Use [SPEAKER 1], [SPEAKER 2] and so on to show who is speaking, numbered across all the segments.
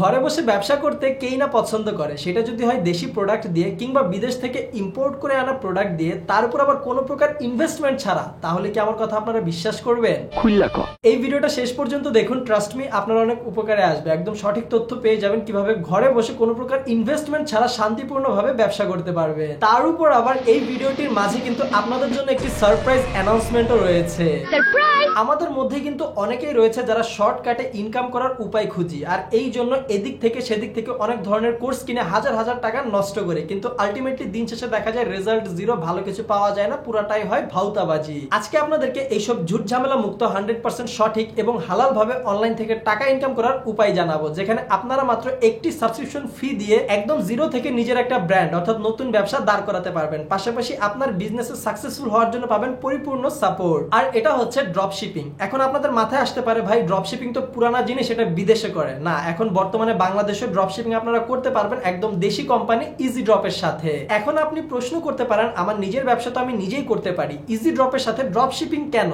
[SPEAKER 1] ঘরে বসে ব্যবসা করতে কেই না পছন্দ করে, সেটা যদি হয় দেশি প্রোডাক্ট দিয়ে কিংবা বিদেশ থেকে ইম্পোর্ট করে আনা প্রোডাক্ট দিয়ে, তার উপর আবার কোনো প্রকার ইনভেস্টমেন্ট ছাড়া। তাহলে কি আমার কথা আপনারা বিশ্বাস করবেন? এই ভিডিওটা শেষ পর্যন্ত দেখুন, ট্রাস্ট মি আপনার অনেক উপকারে আসবে। একদম সঠিক তথ্য পেয়ে যাবেন কিভাবে ঘরে বসে কোনো প্রকার ইনভেস্টমেন্ট ছাড়া শান্তিপূর্ণভাবে ব্যবসা করতে পারবে। তার উপর আবার এই ভিডিওটির মাঝে কিন্তু আপনাদের জন্য একটি সারপ্রাইজ অ্যানাউন্সমেন্টও রয়েছে। আমাদের মধ্যে কিন্তু অনেকেই রয়েছে যারা শর্টকাটে ইনকাম করার উপায় খুঁজি, আর এই জন্য এদিক থেকে সেদিক থেকে অনেক ধরনের কোর্স কিনে হাজার হাজার টাকা নষ্ট করে, কিন্তু আলটিমেটলি দিন শেষে দেখা যায় রেজাল্ট জিরো, ভালো কিছু পাওয়া যায় না, পুরাটাই হয় ভাউতাবাজি। আজকে আপনাদেরকে এইসব ঝুট ঝামেলা মুক্ত 100% সঠিক এবং হালাল ভাবে অনলাইন থেকে টাকা ইনকাম করার উপায় জানাবো, যেখানে আপনারা মাত্র একটি সাবস্ক্রিপশন ফি দিয়ে একদম জিরো থেকে নিজের একটা ব্র্যান্ড অর্থাৎ নতুন ব্যবসা দাঁড় করাতে পারবেন। পাশাপাশি আপনার বিজনেসে সাকসেসফুল হওয়ার জন্য পাবেন পরিপূর্ণ সাপোর্ট। আর এটা হচ্ছে ড্রপ শিপিং। এখন আপনাদের মাথায় আসতে পারে, ভাই ড্রপ শিপিং তো পুরানা জিনিস, এটা বিদেশে করে না। এখন বর্তমানে বাংলাদেশে ড্রপ শিপিং আপনারা করতে পারবেন একদম দেশি কোম্পানি ইজি ড্রপের সাথে। এখন আপনি প্রশ্ন করতে পারেন, আমার নিজের ব্যবসা তো আমি নিজেই করতে পারি, ইজি ড্রপের সাথে ড্রপ শিপিং কেন?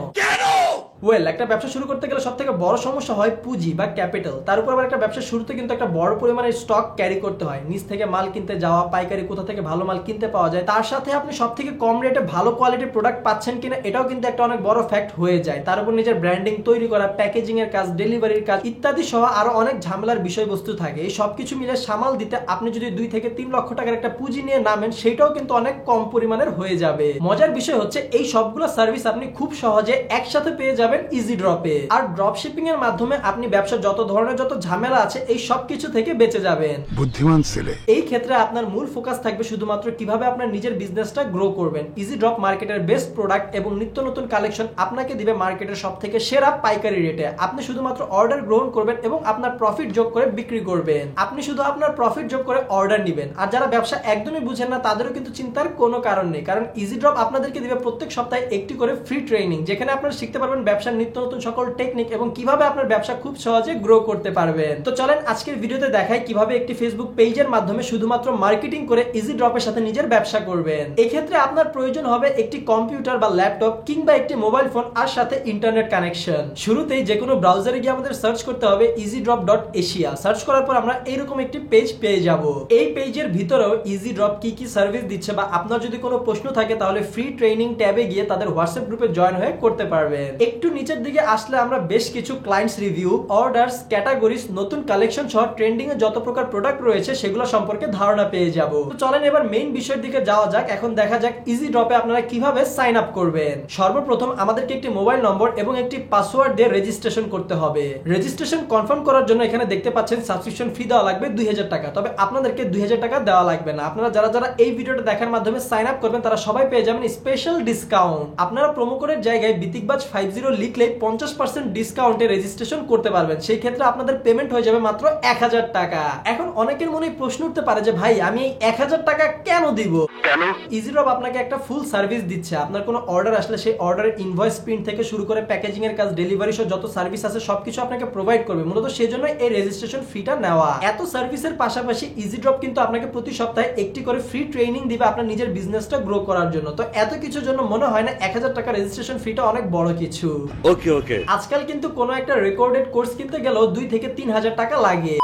[SPEAKER 1] ওয়েল, একটা ব্যবসা শুরু করতে গেলে সব থেকে বড় সমস্যা হয় পুঁজি বা ক্যাপিটাল। তার উপর আবার একটা ব্যবসা শুরুতে কিন্তু একটা বড় পরিমাণের স্টক ক্যারি করতে হয়, নিচ থেকে মাল কিনতে যাওয়া, পাইকারি কোথা থেকে ভালো মাল কিনতে পাওয়া যায়, তার সাথে আপনি সব থেকে কম রেটে ভালো কোয়ালিটির প্রোডাক্ট পাচ্ছেন কিনা এটাও কিন্তু একটা অনেক বড় ফ্যাক্ট হয়ে যায়। তার উপর নিজের ব্র্যান্ডিং তৈরি করা, প্যাকেজিং এর কাজ, ডেলিভারির কাজ ইত্যাদি সহ আরো অনেক ঝামেলার বিষয়বস্তু থাকে। এই সবকিছু মিলে সামাল দিতে আপনি যদি 2 থেকে 3 লক্ষ টাকার একটা পুঁজি নিয়ে নামেন, সেটাও কিন্তু অনেক কম পরিমাণের হয়ে যাবে। মজার বিষয় হচ্ছে এই সবগুলো সার্ভিস আপনি খুব সহজে একসাথে পেয়ে যাবেন ইজি ড্রপে। আর ড্রপ শিপিং এর মাধ্যমে আপনি ব্যবসা যত ধরনের যত ঝামেলা আছে এই সব কিছু থেকে বেঁচে যাবেন। বুদ্ধিমান ছেলে। এই ক্ষেত্রে আপনার মূল ফোকাস থাকবে শুধুমাত্র কিভাবে আপনার নিজের বিজনেসটা গ্রো করবেন। ইজি ড্রপ মার্কেটের বেস্ট প্রোডাক্ট এবং নিত্য নতুন কালেকশন আপনাকে দিবে মার্কেটের সবথেকে সেরা পাইকারি রেটে। আপনি শুধুমাত্র অর্ডার গ্রহণ করবেন এবং আপনার প্রফিট যোগ করে বিক্রি করবেন। আপনি শুধু আপনার প্রফিট যোগ করে অর্ডার নেবেন। আর যারা ব্যবসা একদমই বুঝেন না তাদেরও কিন্তু চিন্তার কোনো কারণ নেই, কারণ ইজি ড্রপ আপনাদেরকে দিবে প্রত্যেক সপ্তাহে একটি করে ফ্রি ট্রেনিং, যেখানে আপনারা শিখতে পারবেন ব্যবসার নিত্য নতুন সকল টেকনিক এবং কিভাবে আপনার ব্যবসা খুব সহজে গ্রো করতে পারবেন। তো চলেন আজকের ভিডিওতে দেখাই কিভাবে একটি ফেসবুক পেজের মাধ্যমে শুধুমাত্র মার্কেটিং করে ইজি ড্রপের সাথে নিজের ব্যবসা করবেন। এই ক্ষেত্রে আপনার প্রয়োজন হবে একটি কম্পিউটার বা ল্যাপটপ কিংবা একটি মোবাইল ফোন আর সাথে ইন্টারনেট কানেকশন। শুরুতেই যে কোনো ব্রাউজারে গিয়ে আমাদের সার্চ করতে হবে easydrop.asia। সার্চ করার পর আমরা এইরকম একটি পেজ পেয়ে যাব। এই পেজের ভিতরেও ইজি ড্রপ কি কি সার্ভিস দিচ্ছে বা আপনার যদি কোনো প্রশ্ন থাকে তাহলে ফ্রি ট্রেনিং ট্যাবে গিয়ে তাদের হোয়াটসঅ্যাপ গ্রুপে জয়েন হয়ে করতে পারবেন। একটু নিচের দিকে আসলে আমরা বেশ কিছু ক্লায়েন্টস রিভিউ, অর্ডারস, ক্যাটাগরিজ, নতুন কালেকশন সহ ট্রেন্ডিং এ যত প্রকার প্রোডাক্ট রয়েছে সেগুলো সম্পর্কে ধারণা পেয়ে যাব। তো চলেন এবার মেইন বিষয়ের দিকে যাওয়া যাক। এখন দেখা যাক ইজি ড্রপে আপনারা কিভাবে সাইন আপ করবেন। সর্বপ্রথম আমাদেরকে একটি মোবাইল নম্বর এবং একটি পাসওয়ার্ড দিয়ে রেজিস্ট্রেশন করতে হবে। রেজিস্ট্রেশন কনফার্ম করার জন্য এখানে দেখতে পাচ্ছেন সাবস্ক্রিপশন ফি দেওয়া লাগবে 2000 টাকা। তবে আপনাদেরকে 2000 টাকা দেওয়া লাগবে না। আপনারা যারা যারা এই ভিডিওটা দেখার মাধ্যমে সাইন আপ করবেন তারা সবাই পেয়ে যাবেন স্পেশাল ডিসকাউন্ট। আপনারা প্রোমো কোডের জায়গায় বিতিকবাজ 50 লিখলে 50% ডিসকাউন্টে রেজিস্ট্রেশন করতে পারবেন। সেই ক্ষেত্রে আপনাদের পেমেন্ট হয়ে যাবে মাত্র 1000 টাকা। এখন অনেকের মনে প্রশ্ন উঠতে পারে যে ভাই আমি এই 1000 টাকা কেন দিব? কেন? ইজি ড্রপ আপনাকে একটা ফুল সার্ভিস দিচ্ছে। আপনার কোনো অর্ডার আসলে সেই অর্ডারের ইনভয়েস প্রিন্ট থেকে শুরু করে প্যাকেজিং এর কাজ, ডেলিভারি সহ যত সার্ভিস আছে সবকিছু আপনাকে প্রোভাইড করবে। মূলত সেজন্য এই রেজিস্ট্রেশন ফিটা নেওয়া। এত সার্ভিসের পাশাপাশি ইজি ড্রপ কিন্তু আপনাকে প্রতি সপ্তাহে একটি করে ফ্রি ট্রেনিং দিবে আপনার নিজের বিজনেসটা গ্রো করার জন্য। তো এত কিছুর জন্য মনে হয় না 1000 টাকা রেজিস্ট্রেশন ফিটা অনেক বড় কিছু। ওকে। আজকাল কিন্তু কোনো একটা রেকর্ডেড কোর্স কিনতে গেলেও 2 থেকে 3000 টাকা লাগে।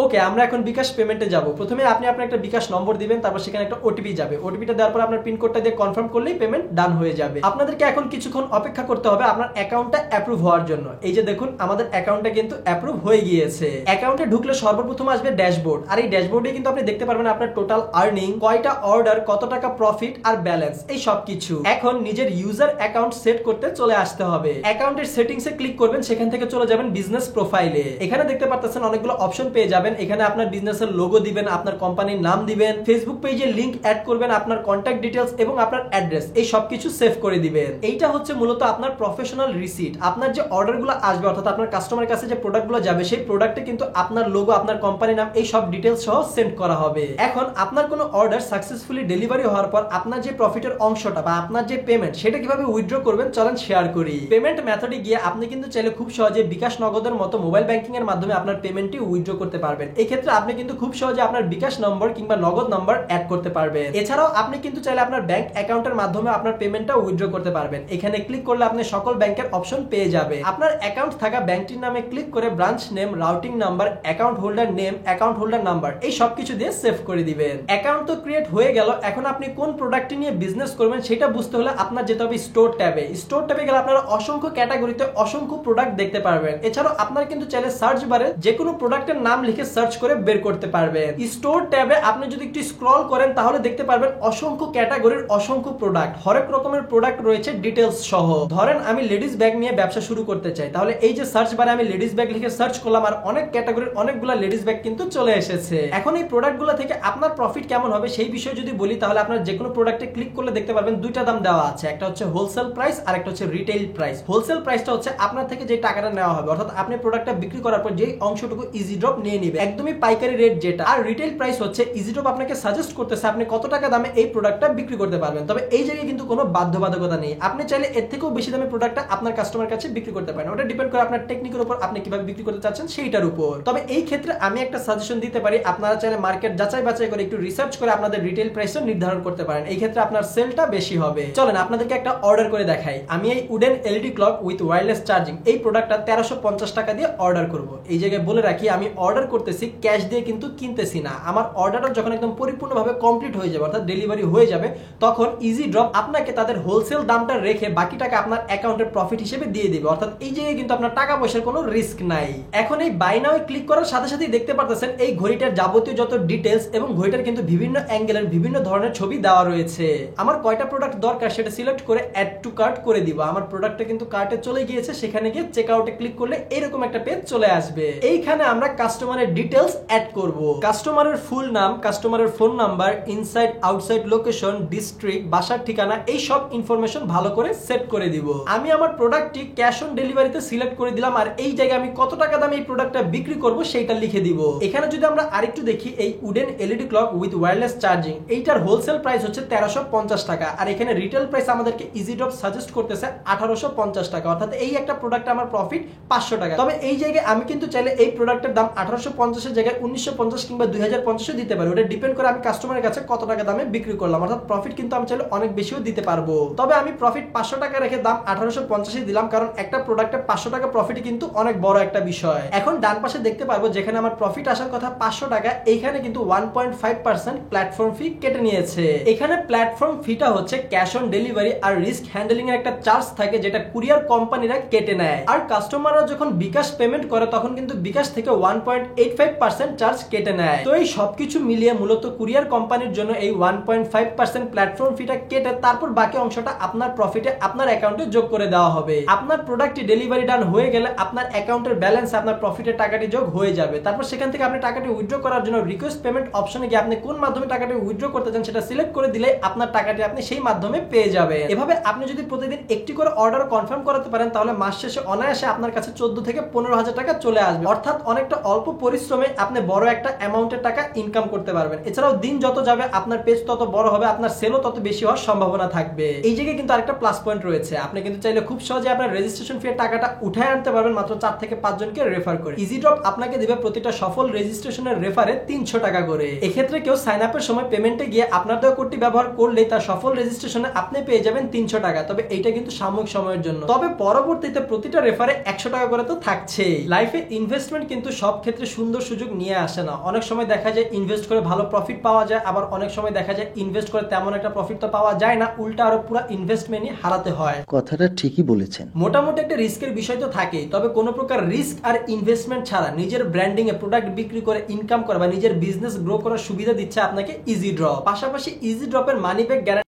[SPEAKER 1] ওকে, আমরা এখন বিকাশ পেমেন্টে যাব। প্রথমে আপনি আপনার একটা বিকাশ নম্বর দিবেন, তারপর সেখানে একটা ওটিপি যাবে। ওটিপিটা দেওয়ার পর আপনার পিন কোডটা দিয়ে কনফার্ম করলেই পেমেন্ট ডান হয়ে যাবে। আপনাদেরকে এখন কিছুক্ষণ অপেক্ষা করতে হবে আপনার অ্যাকাউন্টটা অ্যাপ্রুভ হওয়ার জন্য। এই যে দেখুন আমাদের অ্যাকাউন্টটা কিন্তু অ্যাপ্রুভ হয়ে গিয়েছে। অ্যাকাউন্টে ঢুকলে সর্বপ্রথম আসবে ড্যাশবোর্ড। আর এই ড্যাশবোর্ডে কিন্তু আপনি দেখতে পারবেন আপনার টোটাল আর্নিং, কয়টা অর্ডার, কত টাকা প্রফিট আর ব্যালেন্স, এই সব কিছু। এখন নিজের ইউজার অ্যাকাউন্ট সেট করতে চলে আসতে হবে। অ্যাকাউন্টের সেটিংসে ক্লিক করবেন, সেখান থেকে চলে যাবেন বিজনেস প্রোফাইলে। এখানে দেখতে পাচ্ছেন অনেকগুলো অপশন পেয়ে যাবেন। এখানে আপনার বিজনেসের লোগো দিবেন, আপনার কোম্পানির নাম দিবেন, ফেসবুক পেজে লিংক অ্যাড করবেন, আপনার কন্টাক্ট ডিটেইলস এবং আপনার অ্যাড্রেস, এই সবকিছু সেভ করে দিবেন। এইটা হচ্ছে মূলত আপনার প্রফেশনাল রিসিট। আপনার যে অর্ডারগুলো আসবে অর্থাৎ আপনার কাস্টমারের কাছে যে প্রোডাক্টগুলো যাবে সেই প্রোডাক্টে কিন্তু আপনার লোগো, আপনার কোম্পানির নাম, এই সব ডিটেইলস সহ সেন্ড করা হবে। এখন আপনার কোনো অর্ডার সাকসেসফুলি ডেলিভারি হওয়ার পর আপনার যে প্রফিটের অংশটা বা আপনার যে পেমেন্ট সেটা কিভাবে উইথড্র করবেন চলেন শেয়ার করি। পেমেন্ট মেথডে গিয়ে আপনি কিন্তু চাইলে খুব সহজে বিকাশ নগদের মতো মোবাইল ব্যাংকিং এর মাধ্যমে আপনার পেমেন্টটি উইথড্র করতে পারবেন। পারবেন। এই ক্ষেত্রে আপনি কিন্তু খুব সহজে আপনার বিকাশ নম্বর কিংবা নগদ নম্বর অ্যাড করতে পারবেন। এছাড়াও আপনি কিন্তু চাইলে আপনার ব্যাংক অ্যাকাউন্টের মাধ্যমে আপনার পেমেন্টটা উইথড্র করতে পারবেন। এখানে ক্লিক করলে আপনি সকল ব্যাংকের অপশন পেয়ে যাবে। আপনার অ্যাকাউন্ট থাকা ব্যাংকটির নামে ক্লিক করে branch name, routing number, account holder name, account holder number এই সবকিছু দিয়ে সেভ করে দিবেন। অ্যাকাউন্ট তো ক্রিয়েট হয়ে গেল। এখন আপনি কোন প্রোডাক্টটি নিয়ে বিজনেস করবেন সেটা বুঝতে হলে আপনার যেতে হবে স্টোর ট্যাবে। স্টোর ট্যাবে গেলে আপনারা অসংখ্য ক্যাটাগরিতে অসংখ্য প্রোডাক্ট দেখতে পারবেন। এছাড়াও আপনারা কিন্তু চাইলে সার্চ বারে যে কোনো প্রোডাক্টের নাম লিখে সার্চ করে বের করতে পারবেন। স্টোর ট্যাবে আপনি যদি একটু স্ক্রল করেন তাহলে দেখতে পারবেন অসংখ্য ক্যাটাগরির অসংখ্য প্রোডাক্ট, হরেক রকমের প্রোডাক্ট রয়েছে ডিটেলস সহ। ধরেন আমি লেডিস ব্যাগ নিয়ে ব্যবসা শুরু করতে চাই, তাহলে এই যে সার্চ বারে আমি লেডিস ব্যাগ লিখে সার্চ করলাম আর অনেক ক্যাটাগরির অনেকগুলা লেডিস ব্যাগ কিন্তু চলে এসেছে। এখন এই প্রোডাক্টগুলো থেকে আপনার প্রফিট কেমন হবে সেই বিষয়ে যদি বলি তাহলে আপনার যে কোনো প্রোডাক্টে ক্লিক করলে দেখতে পারবেন দুইটা দাম দেওয়া আছে, একটা হচ্ছে হোলসেল প্রাইস আর একটা হচ্ছে রিটেইল প্রাইস। হোলসেল প্রাইসটা হচ্ছে আপনার থেকে যে টাকাটা নেওয়া হবে, অর্থাৎ আপনি প্রোডাক্টটা বিক্রি করার পর যে অংশটুকু ইজি ড্রপ নিয়ে নেবে, একদমই পাইকারি রেট যেটা। আর রিটেইল প্রাইস হচ্ছে ইজি ড্রপ আপনাকে সাজেস্ট করতেছে আপনি কত টাকা দামে এই প্রোডাক্টটা বিক্রি করতে পারবেন। তবে এই জায়গায় কিন্তু কোনো বাধ্যবাধকতা নেই, আপনি চাইলে এর থেকেও বেশি দামে প্রোডাক্টটা আপনার কাস্টমার কাছে বিক্রি করতে পারেন। ওটা ডিপেন্ড করে আপনার টেকনিকের উপর, আপনি কিভাবে বিক্রি করতে চাচ্ছেন সেইটার উপর। তবে এই ক্ষেত্রে আমি একটা সাজেশন দিতে পারি, আপনারা চাইলে মার্কেট যাচাই বাছাই করে একটু রিসার্চ করে আপনাদের রিটেইল প্রাইসটা নির্ধারণ করতে পারেন। এই ক্ষেত্রে আপনার সেলটা বেশি হবে। চলেন আপনাদেরকে একটা অর্ডার করে দেখাই। আমি এই wooden LED clock with wireless charging এই প্রোডাক্টটা 1350 টাকা দিয়ে অর্ডার করব। এই জায়গায় বলে রাখি আমি অর্ডার করতেছি ক্যাশ দিয়ে কিন্তু কিনতেছি না। আমার অর্ডারটা যখন একদম পরিপূর্ণভাবে কমপ্লিট হয়ে যাবে, অর্থাৎ ডেলিভারি হয়ে যাবে, তখন ইজি ড্রপ আপনাকে তাদের হোলসেল দামটা রেখে বাকি টাকা আপনার অ্যাকাউন্টের প্রফিট হিসেবে দিয়ে দিবে। অর্থাৎ এই জায়গায় কিন্তু আপনার টাকা পয়সার কোনো রিস্ক নাই। এখন এই বাই নাও ক্লিক করার সাথে সাথেই দেখতে পারতেছেন এই ঘড়িটার যাবতীয় যত ডিটেইলস এবং ঘড়িটার কিন্তু বিভিন্ন অ্যাঙ্গেলের বিভিন্ন ধরনের ছবি দেওয়া রয়েছে। আমার কয়টা প্রোডাক্ট দরকার সেটা সিলেক্ট করে অ্যাড টু কার্ট করে দিব। আমার প্রোডাক্টটা কিন্তু কার্টে চলে গিয়েছে, সেখানে গিয়ে চেক আউটে ক্লিক করলে এরকম একটা পেজ চলে আসবে। এইখানে আমরা কাস্টমারের ডিটেইলস অ্যাড করব। কাস্টমারের ফুল নাম, কাস্টমারের phone number, inside outside location, district, বাসার ঠিকানা এই সব ইনফরমেশন ভালো করে সেট করে দিব। আমি আমার প্রোডাক্টটি ক্যাশ অন ডেলিভারিতে সিলেক্ট করে দিলাম আর এই জায়গায় আমি কত টাকা দামে এই প্রোডাক্টটা বিক্রি করব সেইটা লিখে দিব। এখানে যদি আমরা আরেকটু দেখি এই wooden LED clock with wireless charging এইটার হোলসেল প্রাইস হচ্ছে 1350 টাকা আর এখানে রিটেল প্রাইস আমাদেরকে ইজি ড্রপ সাজেস্ট করতেছে 1850 টাকা, অর্থাৎ এই একটা প্রোডাক্টে আমার প্রফিট 500 টাকা। তবে এই জায়গায় আমি কিন্তু চাইলে এই প্রোডাক্টের দাম 1850 এর জায়গায় 1950 কিংবা 2050 দিতে পারি। ওটা ডিপেন্ড করে আমি কাস্টমারের কাছে কত টাকা দামে বিক্রি করলাম, অর্থাৎ প্রফিট কিন্তু আমি চাইলে অনেক বেশিও দিতে পারবো। তবে আমি প্রফিট 500 টাকা রেখে দাম 1850 দিলাম, কারণ একটা প্রোডাক্টে 500 টাকা প্রফিট কিন্তু অনেক বড় একটা বিষয়। এখন ডান পাশে দেখতে পারবো যেখানে আমার প্রফিট আসার কথা 500 টাকা, এইখানে কিন্তু 1.5% প্ল্যাটফর্ম ফি কেটে নিয়েছে। এখানে প্ল্যাটফর্ম ফিটা হচ্ছে ক্যাশ অন ডেলিভারি আর রিস্ক হ্যান্ডলিং এর একটা চার্জ থাকে যেটা কুরিয়ার কোম্পানিরা কেটে নেয়। আর কাস্টমাররা যখন বিকাশ পেমেন্ট করে তখন কিন্তু বিকাশ থেকে 1.85% চার্জ কেটে নেয়। তো এই সবকিছু মিলিয়ে মূলত কুরিয়ার কোম্পানির জন্য এই 1.5% প্ল্যাটফর্ম ফিটা কেটে তারপর বাকি অংশটা আপনার প্রফিটে আপনার অ্যাকাউন্টে যোগ করে দেওয়া হবে। আপনার প্রোডাক্টটি ডেলিভারি ডান হয়ে গেলে আপনার অ্যাকাউন্টের ব্যালেন্স আপনার প্রফিটের টাকাটি যোগ হয়ে যাবে। তারপর সেখান থেকে আপনি টাকাটি উইথড্র করার জন্য রিকোয়েস্ট পেমেন্ট অপশনে গিয়ে আপনি কোন মাধ্যমে টাকাটি উইথড্র করতে চান সেটা সিলেক্ট করে দিলে আপনার টাকাটি আপনি সেই মাধ্যমে পেয়ে যাবেন। এভাবে আপনি যদি প্রতিদিন একটি করে অর্ডার কনফার্ম করাতে পারেন তাহলে মাস শেষে অনায়াসে আপনার কাছে 14 থেকে 15,000 টাকা চলে আসবে, অর্থাৎ অনেকটা অল্প পরিশ্রমে আপনি বড় একটা অ্যামাউন্টের টাকা ইনকাম করতে পারবেন। এছাড়াও দিন যত যাবে আপনার পেজ তত বড় হবে, আপনার সেলও তত বেশি হওয়ার সম্ভাবনা থাকবে। এই জায়গায় কিন্তু আরেকটা প্লাস পয়েন্ট রয়েছে, আপনি কিন্তু চাইলে খুব সহজে আপনার রেজিস্ট্রেশন ফি এর টাকাটা উঠায় আনতে পারবেন মাত্র 4 থেকে 5 জনকে রেফার করে। ইজি ড্রপ আপনাকে দিবে প্রতিটা সফল রেজিস্ট্রেশনের রেফারে 300 টাকা করে। এক্ষেত্রে কেউ সাইন আপের সময় পেমেন্টে গিয়ে আপনার দেওয়া কোডটি ব্যবহার করলে তার সফল রেজিস্ট্রেশনে আপনি পেয়ে যাবেন 300 টাকা। তবে এইটা কিন্তু সাময়িক সময়ের জন্য, তবে পরবর্তীতে প্রতিটা রেফারে 100 টাকা করে তো থাকছেই। লাইফে ইনভেস্টমেন্ট কিন্তু সব ক্ষেত্রে সুন্দর সুযোগ নিয়ে আসে না। অনেক সময় দেখা যায় ইনভেস্ট করে ভালো প্রফিট পাওয়া যায়, আবার অনেক সময় দেখা যায় ইনভেস্ট করে তেমন একটা প্রফিট তো পাওয়া যায় না, উল্টা আরো পুরো ইনভেস্টমেন্টই হারাতে হয়।
[SPEAKER 2] কথাটা ঠিকই বলেছেন।
[SPEAKER 1] মোটামুটি একটা রিস্কের বিষয় তো থাকেই, তবে কোনো প্রকার রিস্ক আর ইনভেস্টমেন্ট ছাড়া নিজের ব্র্যান্ডিং এ প্রোডাক্ট বিক্রি করে ইনকাম করা বা নিজের বিজনেস গ্রো করার সুবিধা দিচ্ছে আপনাকে ইজি ড্রপ। পাশাপাশি ইজি ড্রপের মানি ব্যাক